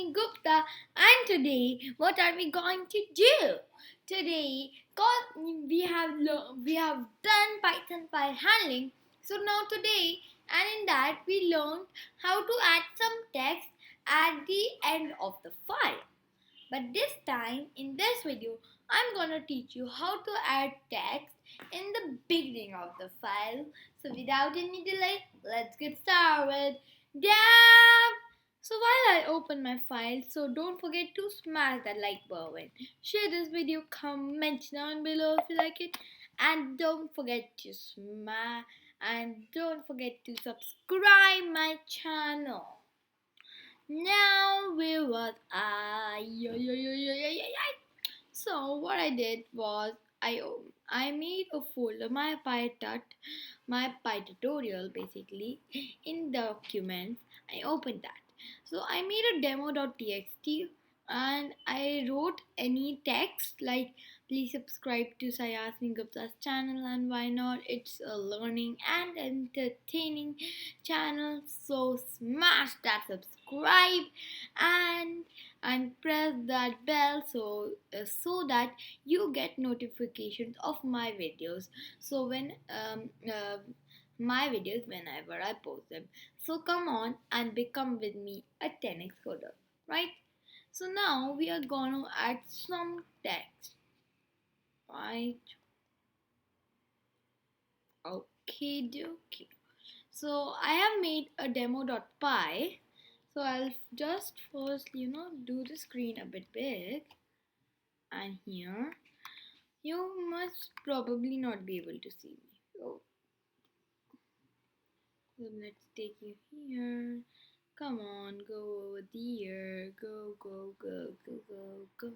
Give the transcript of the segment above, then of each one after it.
Saiasmi Gupta, and today what are we going to do? Today, cause we have done Python file handling. So now today, and in that we learned how to add some text at the end of the file. But this time in this video, I'm gonna teach you how to add text in the beginning of the file. So without any delay, let's get started. Damn! So while I open my file, so don't forget to smash that like button, share this video, comment down below if you like it, and don't forget to subscribe my channel. Now where was I? So what I did was I made a folder, my Py tutorial basically in documents. I opened that. So I made a demo.txt and I wrote any text like please subscribe to Saiasmi Gupta's channel, and why not? It's a learning and entertaining channel. So smash that subscribe and press that bell so that you get notifications of my videos. So when my videos whenever I post them. So come on and become with me a 10x coder, right? So now we are gonna add some text, right? Okay, dokie. So I have made a demo.py. So I'll just first, do the screen a bit big. And here, you must probably not be able to see me. So let's take you here. Come on, go over there. Go, go, go, go, go, go.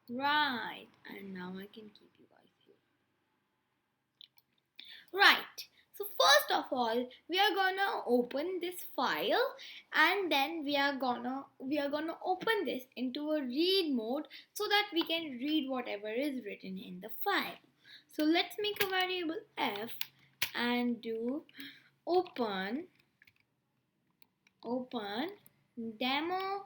Right. And now I can keep you guys here. Right. So first of all, we are gonna open this file, and then we are gonna open this into a read mode so that we can read whatever is written in the file. So let's make a variable f and do open demo.txt.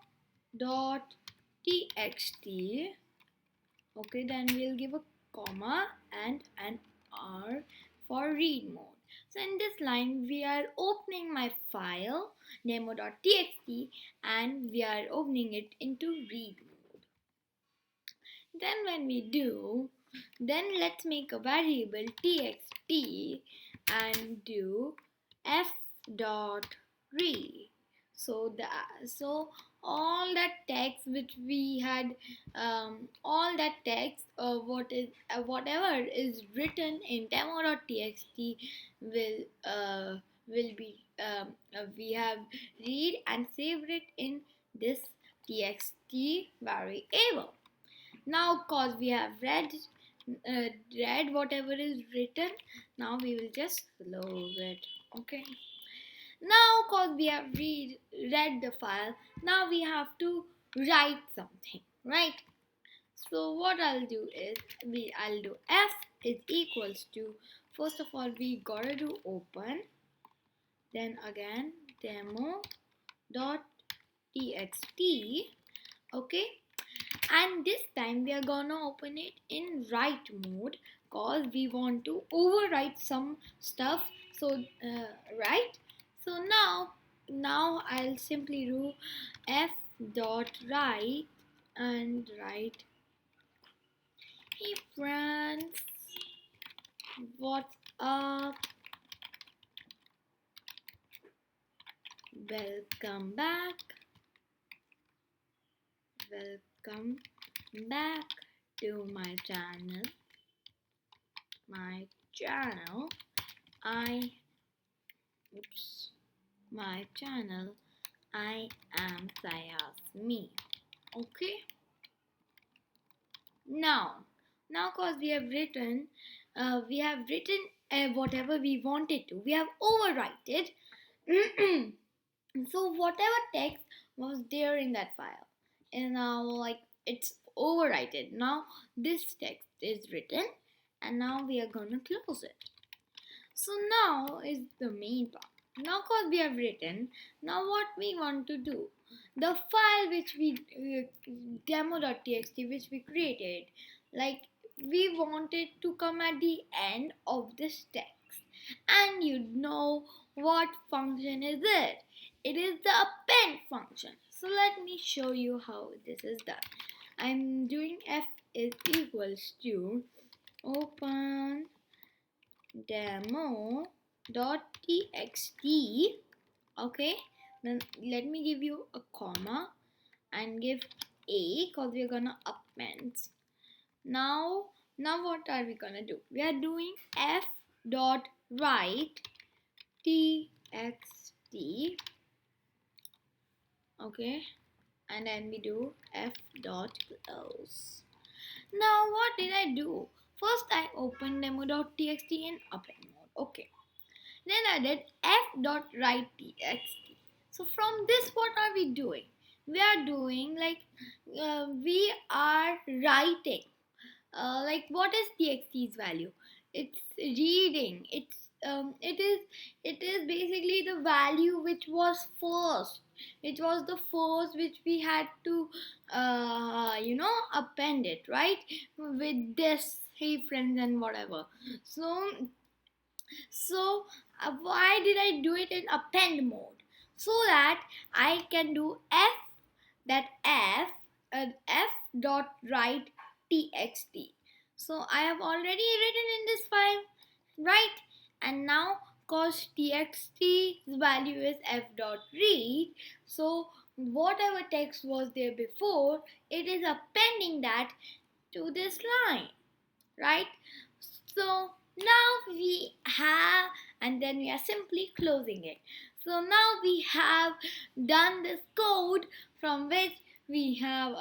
Okay, then we'll give a comma and an r for read mode. So in this line we are opening my file demo.txt and we are opening it into read mode. Then when we do, then let's make a variable txt and do f dot read. So all that text which we had, all that text, whatever is written in demo.txt will be we have read and saved it in this txt variable. Now cause we have read whatever is written, now we will just close it. Okay, now cause we have read the file, now we have to write something, right? So what I'll do is I'll do f is equals to, first of all we gotta do open, then again demo.txt. Okay, and this time we are gonna open it in write mode cause we want to overwrite some stuff. So right, so now I'll simply do f dot write and write, hey friends, what's up, welcome back to my channel. I am Saiasmi. Okay, now cause we have written whatever we wanted to, we have overwritten so whatever text was there in that file, and now like it's overwritten. Now this text is written and now we are gonna close it. So now is the main part. Now cause we have written, now what we want to do, the file which we demo.txt which we created, like we wanted to come at the end of this text, and you know what function is it? It is the append function. So let me show you how this is done. I'm doing f is equals to open demo.txt. Okay, then let me give you a comma and give a, because we're gonna append. Now what are we gonna do? We are doing f dot write txt. Okay, and then we do f dot close. Now what did I do? First I opened demo.txt in append mode. Okay, then I did f.write.txt. So from this, what are we doing? We are doing like we are writing. Like what is txt's value? It's reading. It is basically the value which was first. It was the first which we had to append it, right, with this hey friends and whatever. So why did I do it in append mode? So that I can do f dot write txt. So I have already written in this file, right? And now cause txt's value is f dot read, so whatever text was there before, it is appending that to this line, right? So now we have, and then we are simply closing it. So now we have done this code from which we have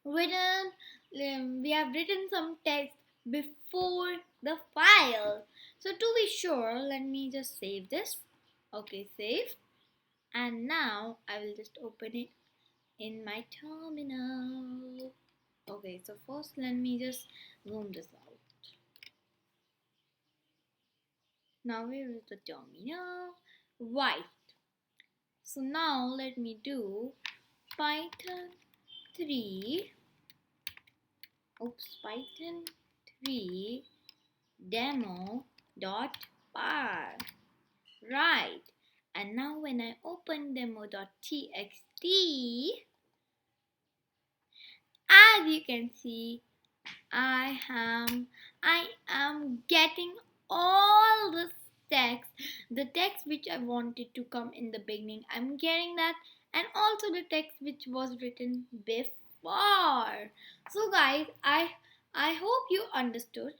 written, we have written some text before the file. So to be sure, let me just save this. Okay, save. And now I will just open it in my terminal. Okay, so first let me just zoom this out. Now here is the terminal. Right. So now let me do Python 3. Python 3 demo.py. Right. And now when I open demo.txt, as you can see, I am getting all this text, the text which I wanted to come in the beginning. I'm getting that, and also the text which was written before. So guys, I hope you understood.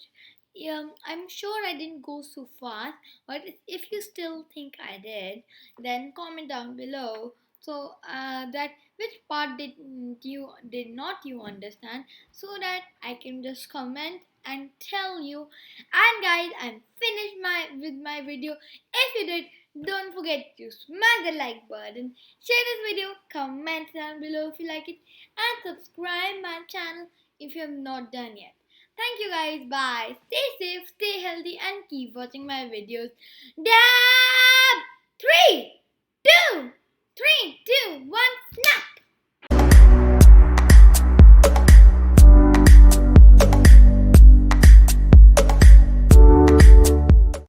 I'm sure I didn't go so fast, but if you still think I did, then comment down below. So that which part did not you understand, so that I can just comment and tell you. And guys, I'm finished with my video. If you did, don't forget to smash the like button, share this video, comment down below if you like it, and subscribe my channel if you have not done yet. Thank you guys. Bye. Stay safe, stay healthy, and keep watching my videos. Dab! 3, 2, 3, 2, 1, snap!